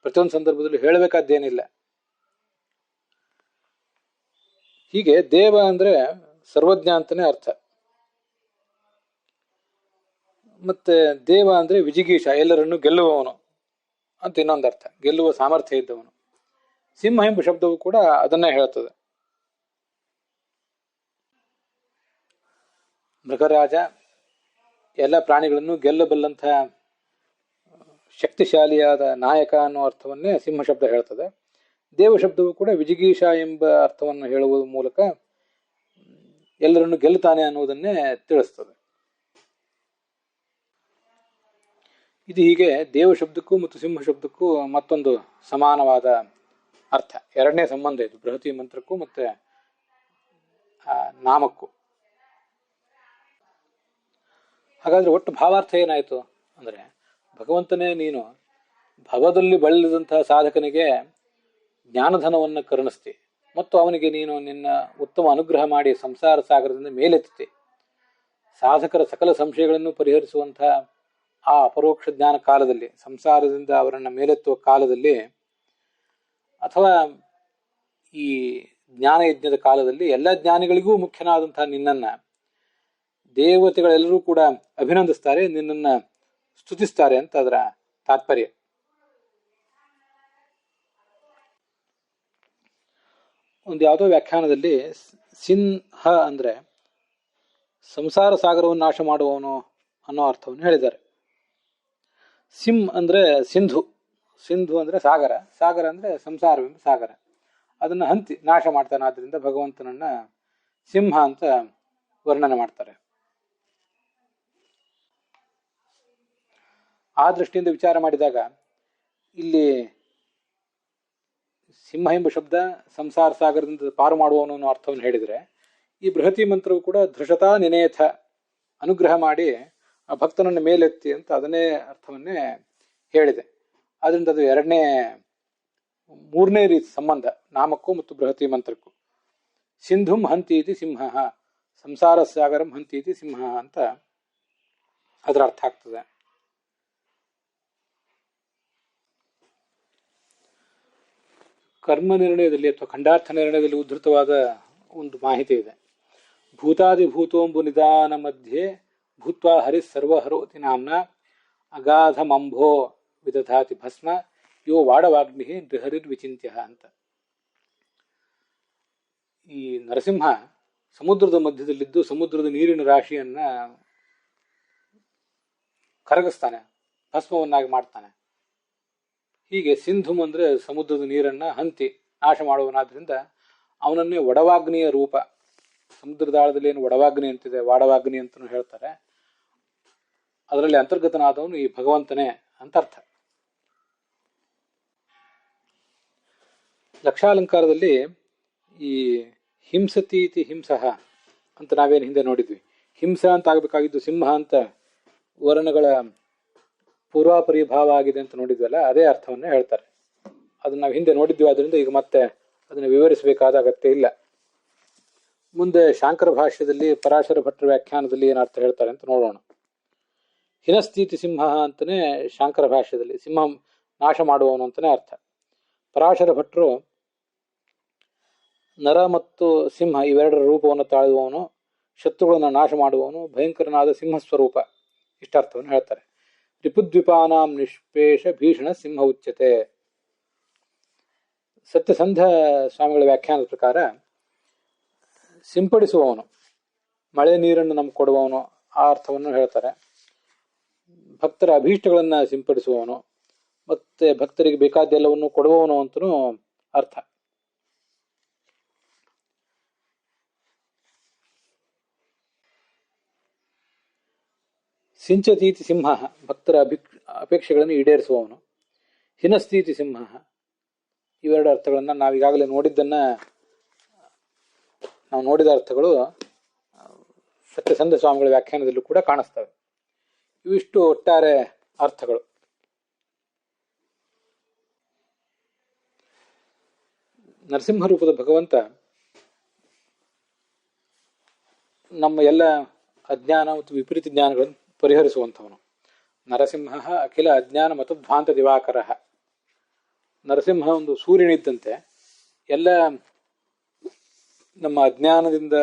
ಪ್ರತಿಯೊಂದು ಸಂದರ್ಭದಲ್ಲೂ ಹೇಳಬೇಕಾದ್ದೇನಿಲ್ಲ. ಹೀಗೆ ದೇವ ಅಂದ್ರೆ ಸರ್ವಜ್ಞ ಅಂತಾನೆ ಅರ್ಥ. ಮತ್ತೆ ದೇವ ಅಂದ್ರೆ ವಿಜಿಗೀಷ, ಎಲ್ಲರನ್ನು ಗೆಲ್ಲುವವನು ಅಂತ ಇನ್ನೊಂದು ಅರ್ಥ, ಗೆಲ್ಲುವ ಸಾಮರ್ಥ್ಯ ಇದ್ದವನು. ಸಿಂಹ ಎಂಬ ಶಬ್ದವು ಕೂಡ ಅದನ್ನೇ ಹೇಳ್ತದೆ. ಮೃಗರಾಜ, ಎಲ್ಲ ಪ್ರಾಣಿಗಳನ್ನು ಗೆಲ್ಲಬಲ್ಲಂತಹ ಶಕ್ತಿಶಾಲಿಯಾದ ನಾಯಕ ಅನ್ನೋ ಅರ್ಥವನ್ನೇ ಸಿಂಹ ಶಬ್ದ ಹೇಳ್ತದೆ. ದೇವ ಶಬ್ದವು ಕೂಡ ವಿಜಿಗೀಷ ಎಂಬ ಅರ್ಥವನ್ನು ಹೇಳುವ ಮೂಲಕ ಎಲ್ಲರನ್ನು ಗೆಲ್ಲುತ್ತಾನೆ ಅನ್ನುವುದನ್ನೇ ತಿಳಿಸ್ತದೆ. ಇದು ಹೀಗೆ ದೇವ ಶಬ್ದಕ್ಕೂ ಮತ್ತು ಸಿಂಹ ಶಬ್ದಕ್ಕೂ ಮತ್ತೊಂದು ಸಮಾನವಾದ ಅರ್ಥ, ಎರಡನೇ ಸಂಬಂಧ ಇದು ಬೃಹತಿ ಮಂತ್ರಕ್ಕೂ ಮತ್ತೆ ನಾಮಕ್ಕೂ. ಹಾಗಾದ್ರೆ ಒಟ್ಟು ಭಾವಾರ್ಥ ಏನಾಯ್ತು ಅಂದ್ರೆ, ಭಗವಂತನೇ ನೀನು ಭವದಲ್ಲಿ ಬಳಲಿದಂತಹ ಸಾಧಕನಿಗೆ ಜ್ಞಾನಧನವನ್ನು ಕರುಣಿಸ್ತಿ ಮತ್ತು ಅವನಿಗೆ ನೀನು ನಿನ್ನ ಉತ್ತಮ ಅನುಗ್ರಹ ಮಾಡಿ ಸಂಸಾರ ಸಾಗರದಿಂದ ಮೇಲೆತ್ತಿ ಸಾಧಕರ ಸಕಲ ಸಂಶಯಗಳನ್ನು ಪರಿಹರಿಸುವಂತಹ ಆ ಅಪರೋಕ್ಷ ಜ್ಞಾನ ಕಾಲದಲ್ಲಿ, ಸಂಸಾರದಿಂದ ಅವರನ್ನು ಮೇಲೆತ್ತುವ ಕಾಲದಲ್ಲಿ, ಅಥವಾ ಈ ಜ್ಞಾನ ಯಜ್ಞದ ಕಾಲದಲ್ಲಿ ಎಲ್ಲ ಜ್ಞಾನಿಗಳಿಗೂ ಮುಖ್ಯನಾದಂತಹ ನಿನ್ನನ್ನ ದೇವತೆಗಳೆಲ್ಲರೂ ಕೂಡ ಅಭಿನಂದಿಸ್ತಾರೆ, ನಿನ್ನನ್ನ ಸ್ತುತಿಸ್ತಾರೆ ಅಂತ ಅದರ ತಾತ್ಪರ್ಯ. ಒಂದು ಯಾವುದೋ ವ್ಯಾಖ್ಯಾನದಲ್ಲಿ ಸಿಂಹ ಅಂದ್ರೆ ಸಂಸಾರ ಸಾಗರವನ್ನು ನಾಶ ಮಾಡುವವನು ಅನ್ನೋ ಅರ್ಥವನ್ನು ಹೇಳಿದ್ದಾರೆ. ಸಿಂ ಅಂದ್ರೆ ಸಿಂಧು, ಸಿಂಧು ಅಂದ್ರೆ ಸಾಗರ, ಸಾಗರ ಅಂದ್ರೆ ಸಂಸಾರವೆಂಬ ಸಾಗರ, ಅದನ್ನ ಹಂತಿ ನಾಶ ಮಾಡ್ತಾನೆ. ಆದ್ರಿಂದ ಭಗವಂತನನ್ನ ಸಿಂಹ ಅಂತ ವರ್ಣನೆ ಮಾಡ್ತಾರೆ. ಆ ದೃಷ್ಟಿಯಿಂದ ವಿಚಾರ ಮಾಡಿದಾಗ ಇಲ್ಲಿ ಸಿಂಹ ಎಂಬ ಶಬ್ದ ಸಂಸಾರ ಸಾಗರದಿಂದ ಪಾರು ಮಾಡುವವನು ಅನ್ನೋ ಅರ್ಥವನ್ನು ಹೇಳಿದರೆ, ಈ ಬೃಹತಿ ಮಂತ್ರವು ಕೂಡ ಧೃಷತಾ ನಿನೇಥ, ಅನುಗ್ರಹ ಮಾಡಿ ಆ ಭಕ್ತನನ್ನು ಮೇಲೆತ್ತಿ ಅಂತ ಅದನ್ನೇ ಅರ್ಥವನ್ನೇ ಹೇಳಿದೆ. ಆದ್ರಿಂದ ಅದು ಮೂರನೇ ರೀತಿ ಸಂಬಂಧ ನಾಮಕ್ಕೂ ಮತ್ತು ಬೃಹತಿ ಮಂತ್ರಕ್ಕೂ. ಸಿಂಧುಂ ಹಂತಿ ಇತಿ ಸಿಂಹ, ಸಂಸಾರ ಸಾಗರಂ ಹಂತಿ ಇತಿ ಸಿಂಹ ಅಂತ ಅದರ ಅರ್ಥ ಆಗ್ತದೆ. ಕರ್ಮ ನಿರ್ಣಯದಲ್ಲಿ ಅಥವಾ ಖಂಡಾರ್ಥ ನಿರ್ಣಯದಲ್ಲಿ ಉದ್ಧೃತವಾದ ಒಂದು ಮಾಹಿತಿ ಇದೆ. ಭೂತಾದಿಭೂತೋಂಬು ನಿಧಾನ ಮಧ್ಯೆ ಭೂತ್ವಾ ಹರಿ ಸರ್ವಹರೋತಿ ನಾಮ್ನ ಅಗಾಧಮಂಭೋ ವಿದಧಾತಿ ಭಸ್ಮ ಯೋ ವಾಡವಾಗ್ನಿ ನೃಹರಿರ್ ವಿಚಿಂತ್ಯ ಅಂತ. ಈ ನರಸಿಂಹ ಸಮುದ್ರದ ಮಧ್ಯದಲ್ಲಿದ್ದು ಸಮುದ್ರದ ನೀರಿನ ರಾಶಿಯನ್ನ ಕರಗಿಸ್ತಾನೆ, ಭಸ್ಮವನ್ನಾಗಿ ಮಾಡ್ತಾನೆ. ಹೀಗೆ ಸಿಂಧುಮ್ ಅಂದ್ರೆ ಸಮುದ್ರದ ನೀರನ್ನ ಹಂತಿ ನಾಶ ಮಾಡುವನಾದ್ರಿಂದ ಅವನನ್ನೇ ವಡವಾಗ್ನಿಯ ರೂಪ, ಸಮುದ್ರದಾಳದಲ್ಲಿ ಏನು ವಡವಾಗ್ನಿ ಅಂತಿದೆ, ವಾಡವಾಗ್ನಿ ಅಂತಲೂ ಹೇಳ್ತಾರೆ, ಅದರಲ್ಲಿ ಅಂತರ್ಗತನಾದವನು ಈ ಭಗವಂತನೇ ಅಂತ ಅರ್ಥ. ಲಕ್ಷಾಲಂಕಾರದಲ್ಲಿ ಈ ಹಿಂಸತೀತಿ ಹಿಂಸಃ ಅಂತ ನಾವೇನು ಹಿಂದೆ ನೋಡಿದ್ವಿ, ಹಿಂಸ ಅಂತ ಆಗ್ಬೇಕಾಗಿದ್ದು ಸಿಂಹ ಅಂತ ವರ್ಣಗಳ ಪೂರ್ವಾಪರಿ ಭಾವ ಆಗಿದೆ ಅಂತ ನೋಡಿದ್ವಲ್ಲ, ಅದೇ ಅರ್ಥವನ್ನೇ ಹೇಳ್ತಾರೆ. ಅದನ್ನ ನಾವು ಹಿಂದೆ ನೋಡಿದ್ವಿ, ಆದ್ರಿಂದ ಈಗ ಮತ್ತೆ ಅದನ್ನು ವಿವರಿಸಬೇಕಾದ ಅಗತ್ಯ ಇಲ್ಲ. ಮುಂದೆ ಶಾಂಕರ ಭಾಷ್ಯದಲ್ಲಿ ಪರಾಶರ ಭಟ್ರ ವ್ಯಾಖ್ಯಾನದಲ್ಲಿ ಏನು ಅರ್ಥ ಹೇಳ್ತಾರೆ ಅಂತ ನೋಡೋಣ. ಹಿನಸ್ಥಿತಿ ಸಿಂಹ ಅಂತಾನೆ ಶಾಂಕರ ಭಾಷ್ಯದಲ್ಲಿ ಸಿಂಹ ನಾಶ ಮಾಡುವವನು ಅಂತಾನೆ ಅರ್ಥ. ಪರಾಶರ ಭಟ್ರು ನರ ಮತ್ತು ಸಿಂಹ ಇವೆರಡರ ರೂಪವನ್ನು ತಾಳುವವನು, ಶತ್ರುಗಳನ್ನು ನಾಶ ಮಾಡುವವನು, ಭಯಂಕರನಾದ ಸಿಂಹ ಸ್ವರೂಪ ಇಷ್ಟಾರ್ಥವನ್ನು ಹೇಳ್ತಾರೆ. ರಿಪುದ್ವಿಪಾನಾಂ ನಿಷ್ಪೇಷ ಭೀಷಣ ಸಿಂಹ ಉಚ್ಯತೆ. ಸತ್ಯಸಂಧ ಸ್ವಾಮಿಗಳ ವ್ಯಾಖ್ಯಾನದ ಪ್ರಕಾರ ಸಿಂಪಡಿಸುವವನು, ಮಳೆ ನೀರನ್ನು ನಮ್ಗೆ ಕೊಡುವವನು, ಆ ಅರ್ಥವನ್ನು ಹೇಳ್ತಾರೆ. ಭಕ್ತರ ಅಭೀಷ್ಟಗಳನ್ನು ಸಿಂಪಡಿಸುವವನು ಮತ್ತೆ ಭಕ್ತರಿಗೆ ಬೇಕಾದ್ದೆಲ್ಲವನ್ನು ಕೊಡುವವನು ಅಂತನೂ ಅರ್ಥ. ಸಿಂಚತೀತಿ ಸಿಂಹ, ಭಕ್ತರ ಅಪೇಕ್ಷೆಗಳನ್ನು ಈಡೇರಿಸುವವನು. ಹಿನಸ್ತೀತಿ ಸಿಂಹ, ಇವೆರಡು ಅರ್ಥಗಳನ್ನು ನಾವೀಗಾಗಲೇ ನಾವು ನೋಡಿದ ಅರ್ಥಗಳು ಸತ್ಯಸಂಧ ಸ್ವಾಮಿಗಳ ವ್ಯಾಖ್ಯಾನದಲ್ಲೂ ಕೂಡ ಕಾಣಿಸ್ತವೆ. ಇವಿಷ್ಟು ಒಟ್ಟಾರೆ ಅರ್ಥಗಳು. ನರಸಿಂಹ ರೂಪದ ಭಗವಂತ ನಮ್ಮ ಎಲ್ಲ ಅಜ್ಞಾನ ಮತ್ತು ವಿಪರೀತ ಜ್ಞಾನಗಳನ್ನು ಪರಿಹರಿಸುವಂಥವನು. ನರಸಿಂಹ ಅಖಿಲ ಅಜ್ಞಾನ ಮತಧ್ವಾಂತ ದಿವಾಕರ. ನರಸಿಂಹ ಒಂದು ಸೂರ್ಯನಿದ್ದಂತೆ ಎಲ್ಲ ನಮ್ಮ ಅಜ್ಞಾನದಿಂದ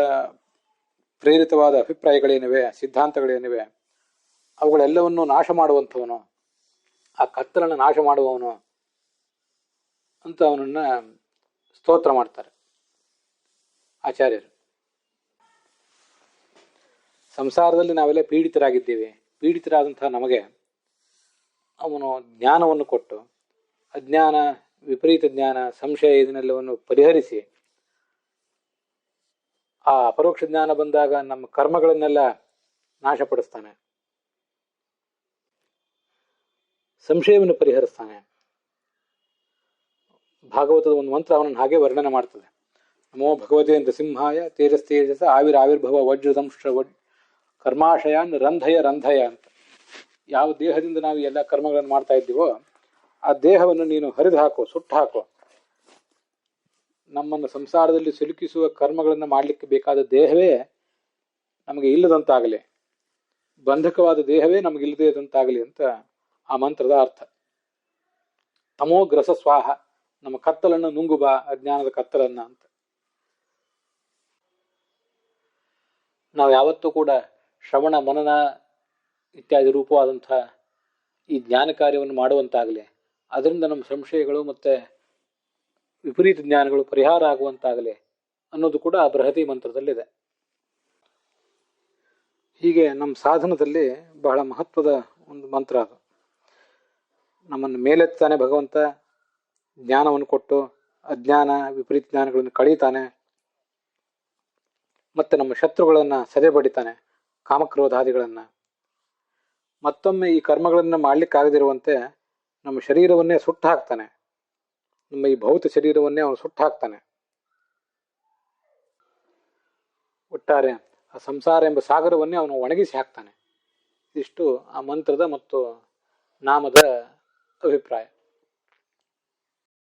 ಪ್ರೇರಿತವಾದ ಅಭಿಪ್ರಾಯಗಳೇನಿವೆ, ಸಿದ್ಧಾಂತಗಳೇನಿವೆ, ಅವುಗಳೆಲ್ಲವನ್ನು ನಾಶ ಮಾಡುವಂಥವನು, ಆ ಕತ್ತಲನ್ನು ನಾಶ ಮಾಡುವವನು ಅಂತ ಅವನನ್ನ ಸ್ತೋತ್ರ ಮಾಡ್ತಾರೆ ಆಚಾರ್ಯರು. ಸಂಸಾರದಲ್ಲಿ ನಾವೆಲ್ಲ ಪೀಡಿತರಾಗಿದ್ದೇವೆ. ಪೀಡಿತರಾದಂತಹ ನಮಗೆ ಅವನು ಜ್ಞಾನವನ್ನು ಕೊಟ್ಟು ಅಜ್ಞಾನ, ವಿಪರೀತ ಜ್ಞಾನ, ಸಂಶಯ ಇದನ್ನೆಲ್ಲವನ್ನು ಪರಿಹರಿಸಿ ಆ ಅಪರೋಕ್ಷ ಜ್ಞಾನ ಬಂದಾಗ ನಮ್ಮ ಕರ್ಮಗಳನ್ನೆಲ್ಲ ನಾಶಪಡಿಸ್ತಾನೆ, ಸಂಶಯವನ್ನು ಪರಿಹರಿಸ್ತಾನೆ. ಭಾಗವತದ ಒಂದು ಮಂತ್ರ ಅವನನ್ನು ಹಾಗೆ ವರ್ಣನೆ ಮಾಡ್ತದೆ. ನಮೋ ಭಗವತೆ ನೃಸಿಂಹಾಯ ತೇಜಸ್ತೇಜಸ ಆವಿರ್ಭವ ವಜ್ರದಂಶ ಕರ್ಮಾಶಯಾನ್ ರಂಧಯ ರಂಧಯ ಅಂತ. ಯಾವ ದೇಹದಿಂದ ನಾವು ಎಲ್ಲ ಕರ್ಮಗಳನ್ನು ಮಾಡ್ತಾ ಇದ್ದೀವೋ ಆ ದೇಹವನ್ನು ನೀನು ಹರಿದು ಹಾಕೋ, ಸುಟ್ಟು ಹಾಕೋ. ನಮ್ಮನ್ನು ಸಂಸಾರದಲ್ಲಿ ಸಿಲುಕಿಸುವ ಕರ್ಮಗಳನ್ನು ಮಾಡಲಿಕ್ಕೆ ಬೇಕಾದ ದೇಹವೇ ನಮಗೆ ಇಲ್ಲದಂತಾಗಲಿ, ಬಂಧಕವಾದ ದೇಹವೇ ನಮಗಿಲ್ಲದೇ ಇದ್ದಂತಾಗಲಿ ಅಂತ ಆ ಮಂತ್ರದ ಅರ್ಥ. ತಮೋಗ್ರಸ ಸ್ವಾಹ, ನಮ್ಮ ಕತ್ತಲನ್ನು ನುಂಗುಬಾ, ಅಜ್ಞಾನದ ಕತ್ತಲನ್ನ ಅಂತ. ನಾವು ಯಾವತ್ತೂ ಕೂಡ ಶ್ರವಣ ಮನನ ಇತ್ಯಾದಿ ರೂಪವಾದಂಥ ಈ ಜ್ಞಾನ ಕಾರ್ಯವನ್ನು ಮಾಡುವಂತಾಗಲಿ, ಅದರಿಂದ ನಮ್ಮ ಸಂಶಯಗಳು ಮತ್ತೆ ವಿಪರೀತ ಜ್ಞಾನಗಳು ಪರಿಹಾರ ಆಗುವಂತಾಗಲಿ ಅನ್ನೋದು ಕೂಡ ಆ ಬೃಹತಿ ಮಂತ್ರದಲ್ಲಿದೆ. ಹೀಗೆ ನಮ್ಮ ಸಾಧನದಲ್ಲಿ ಬಹಳ ಮಹತ್ವದ ಒಂದು ಮಂತ್ರ ಅದು. ನಮ್ಮನ್ನು ಮೇಲೆತ್ತಾನೆ ಭಗವಂತ, ಜ್ಞಾನವನ್ನು ಕೊಟ್ಟು ಅಜ್ಞಾನ ವಿಪರೀತ ಜ್ಞಾನಗಳನ್ನು ಕಳೀತಾನೆ, ಮತ್ತೆ ನಮ್ಮ ಶತ್ರುಗಳನ್ನು ಸದೆಬಡಿತಾನೆ, ಕಾಮಕ್ರೋಧಾದಿಗಳನ್ನು. ಮತ್ತೊಮ್ಮೆ ಈ ಕರ್ಮಗಳನ್ನು ಮಾಡ್ಲಿಕ್ಕಾಗದಿರುವಂತೆ ನಮ್ಮ ಶರೀರವನ್ನೇ ಸುಟ್ಟು ಹಾಕ್ತಾನೆ, ನಮ್ಮ ಈ ಭೌತ ಶರೀರವನ್ನೇ ಅವನು ಸುಟ್ಟು ಹಾಕ್ತಾನೆ. ಒಟ್ಟಾರೆ ಆ ಸಂಸಾರ ಎಂಬ ಸಾಗರವನ್ನೇ ಅವನು ಒಣಗಿಸಿ ಹಾಕ್ತಾನೆ. ಇಷ್ಟು ಆ ಮಂತ್ರದ ಮತ್ತು ನಾಮದ ಅಭಿಪ್ರಾಯ.